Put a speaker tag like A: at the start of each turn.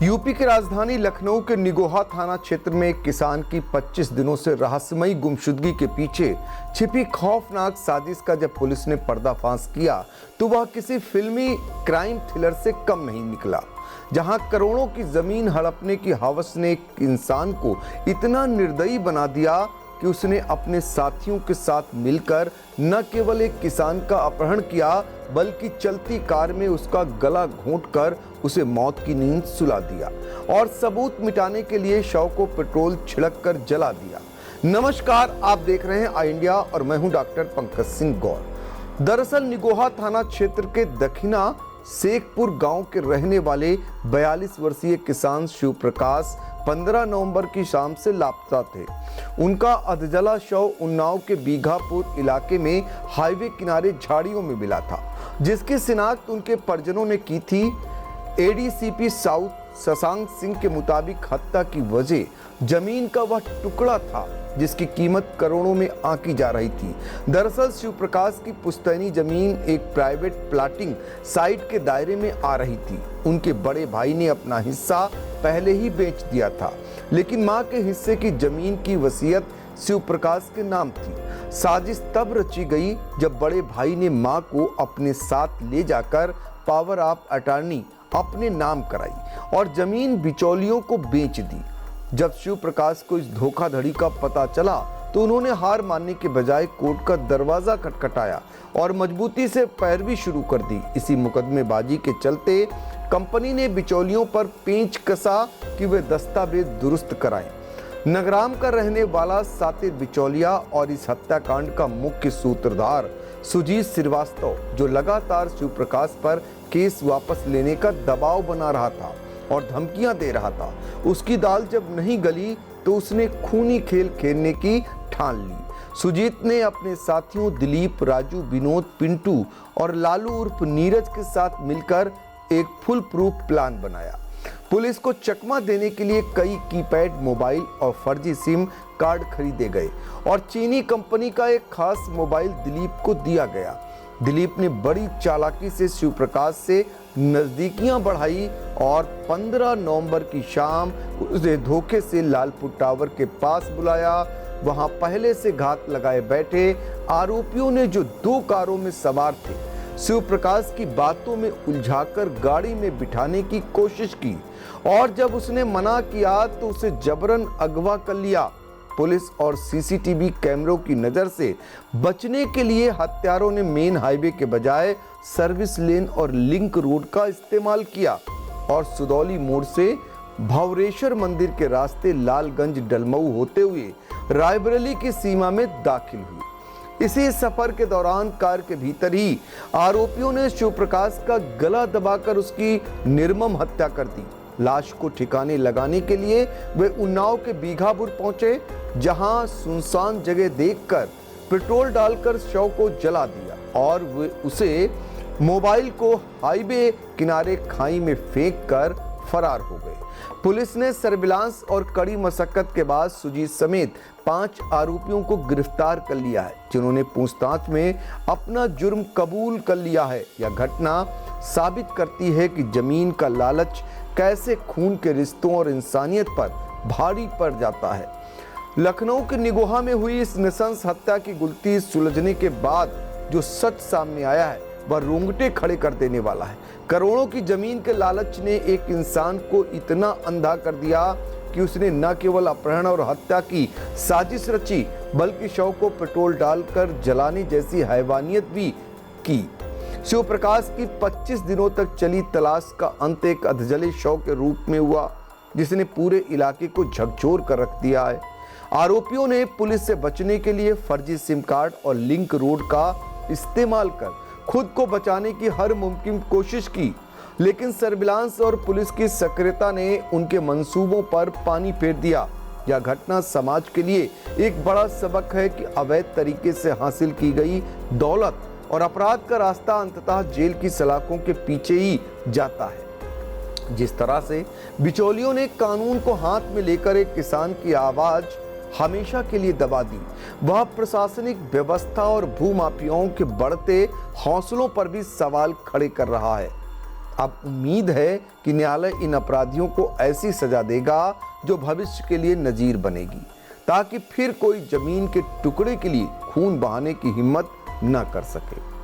A: UP की राजधानी लखनऊ के निगोहा थाना क्षेत्र में एक किसान की 25 दिनों से रहस्यमयी गुमशुदगी के पीछे छिपी खौफनाक साजिश का जब पुलिस ने पर्दाफाश किया तो वह किसी फिल्मी क्राइम थ्रिलर से कम नहीं निकला, जहां करोड़ों की जमीन हड़पने की हवस ने एक इंसान को इतना निर्दयी बना दिया कि उसने अपने साथियों के साथ मिलकर न केवल एक किसान का अपहरण किया बल्कि चलती कार में उसका गला घोंटकर उसे मौत की नींद सुला दिया और सबूत मिटाने के लिए शव को पेट्रोल छिड़ककर जला दिया। नमस्कार, आप देख रहे हैं आई इंडिया और मैं हूं डॉक्टर पंकज सिंह गौर। दरअसल निगोहा थाना क्षेत्र के दखिना शेखपुर गांव के रहने वाले 42 वर्षीय किसान शिव प्रकाश 15 नवंबर की शाम से लापता थे। उनका अधजला शव उन्नाव के बीघापुर इलाके में हाईवे किनारे झाड़ियों में मिला था, जिसकी शिनाख्त उनके परिजनों ने की थी। एडीसीपी साउथ शशांक सिंह के मुताबिक हत्या की वजह जमीन का वह टुकड़ा था जिसकी कीमत करोड़ों में आंकी जा रही थी। दरअसल शिव प्रकाश की पुश्तैनी जमीन एक प्राइवेट प्लाटिंग साइट के दायरे में आ रही थी। उनके बड़े भाई ने अपना हिस्सा पहले ही बेच दिया था, लेकिन मां के हिस्से की जमीन की वसीयत शिव प्रकाश के नाम थी। साजिश तब रची गई जब बड़े भाई ने मां को अपने साथ ले जाकर पावर ऑफ अटॉर्नी अपने नाम कराई और जमीन बिचौलियों को बेच दी। जब शिव प्रकाश को इस धोखाधड़ी का पता चला तो उन्होंने हार मानने के बजाय कोर्ट का दरवाजा खटखटाया और मजबूती से पैरवी शुरू कर दी। इसी मुकदमेबाजी के चलते कंपनी ने बिचौलियों पर पेंच कसा कि वे दस्तावेज दुरुस्त कराएं। नगराम का रहने वाला सातिर बिचौलिया और इस हत्याकांड का मुख्य सूत्रधार सुजीत श्रीवास्तव, जो लगातार शिव प्रकाश पर केस वापस लेने का दबाव बना रहा था और धमकियां दे रहा था, उसकी दाल जब नहीं गली तो उसने खूनी खेल खेलने की ठान ली। सुजीत ने अपने साथियों दिलीप, राजू, विनोद, पिंटू और लालू उर्फ नीरज के साथ मिलकर एक फुल प्रूफ प्लान बनाया। पुलिस को चकमा देने के लिए कई कीपैड मोबाइल और फर्जी सिम कार्ड खरीदे गए और चीनी कंपनी का एक खास मोबाइल दिलीप को दिया गया। दिलीप ने बड़ी चालाकी से शिव प्रकाश से नजदीकियां बढ़ाई और 15 नवंबर की शाम उसे धोखे से लालपुर टावर के पास बुलाया। वहां पहले से घात लगाए बैठे आरोपियों ने, जो 2 कारों में सवार थे, शिव प्रकाश की बातों में उलझाकर गाड़ी में बिठाने की कोशिश की और जब उसने मना किया तो उसे जबरन अगवा कर लिया। पुलिस और सीसीटीवी कैमरों की नजर से बचने के लिए हत्यारों ने मेन हाईवे के बजाय सर्विस लेन और लिंक रोड का इस्तेमाल किया और सुदौली मोड़ से भवरेश्वर मंदिर के रास्ते लालगंज डलमऊ होते हुए रायबरेली की सीमा में दाखिल हुई। इसी सफर के दौरान कार के भीतर ही आरोपियों ने शिव प्रकाश का गला दबाकर उसकी निर्मम हत्या कर दी। लाश को ठिकाने लगाने के लिए वे उन्नाव के बीघापुर पहुंचे, जहां सुनसान जगह देखकर पेट्रोल डालकर शव को जला दिया और वे उसे मोबाइल को हाईवे किनारे खाई में फेंककर फरार हो गए। पुलिस ने सर्विलांस और कड़ी मशक्कत के बाद सुजीत समेत 5 आरोपियों को गिरफ्तार कर लिया है, जिन्होंने पूछताछ में अपना जुर्म कबूल कर लिया है। यह घटना साबित करती है कि जमीन का लालच कैसे खून के रिश्तों और इंसानियत पर भारी पड़ जाता है। लखनऊ के निगोहा में हुई इस नृशंस हत्या की गुत्थी सुलझने के बाद जो सच सामने आया है वह रोंगटे खड़े कर देने वाला है। करोड़ों की जमीन के लालच ने एक इंसान को इतना अंधा कर दिया कि उसने न केवल अपहरण और हत्या की साजिश रची बल्कि शव को पेट्रोल डालकर जलाने जैसी हैवानियत भी की। शिव प्रकाश की 25 दिनों तक चली तलाश का अंत एक अधजले शव के रूप में हुआ, जिसने पूरे इलाके को झकझोर कर रख दिया है। आरोपियों ने पुलिस से बचने के लिए फर्जी सिम कार्ड और लिंक रोड का इस्तेमाल कर खुद को बचाने की हर मुमकिन कोशिश की, लेकिन सर्विलांस और पुलिस की सक्रियता ने उनके मंसूबों पर पानी फेर दिया। यह घटना समाज के लिए एक बड़ा सबक है कि अवैध तरीके से हासिल की गई दौलत और अपराध का रास्ता अंततः जेल की सलाखों के पीछे ही जाता है। जिस तरह से बिचौलियों ने कानून को हाथ में लेकर एक किसान की आवाज हमेशा के लिए दबा दी, वह प्रशासनिक व्यवस्था और भूमाफियाओं के बढ़ते हौसलों पर भी सवाल खड़े कर रहा है। अब उम्मीद है कि न्यायालय इन अपराधियों को ऐसी सजा देगा जो भविष्य के लिए नजीर बनेगी, ताकि फिर कोई जमीन के टुकड़े के लिए खून बहाने की हिम्मत न कर सके।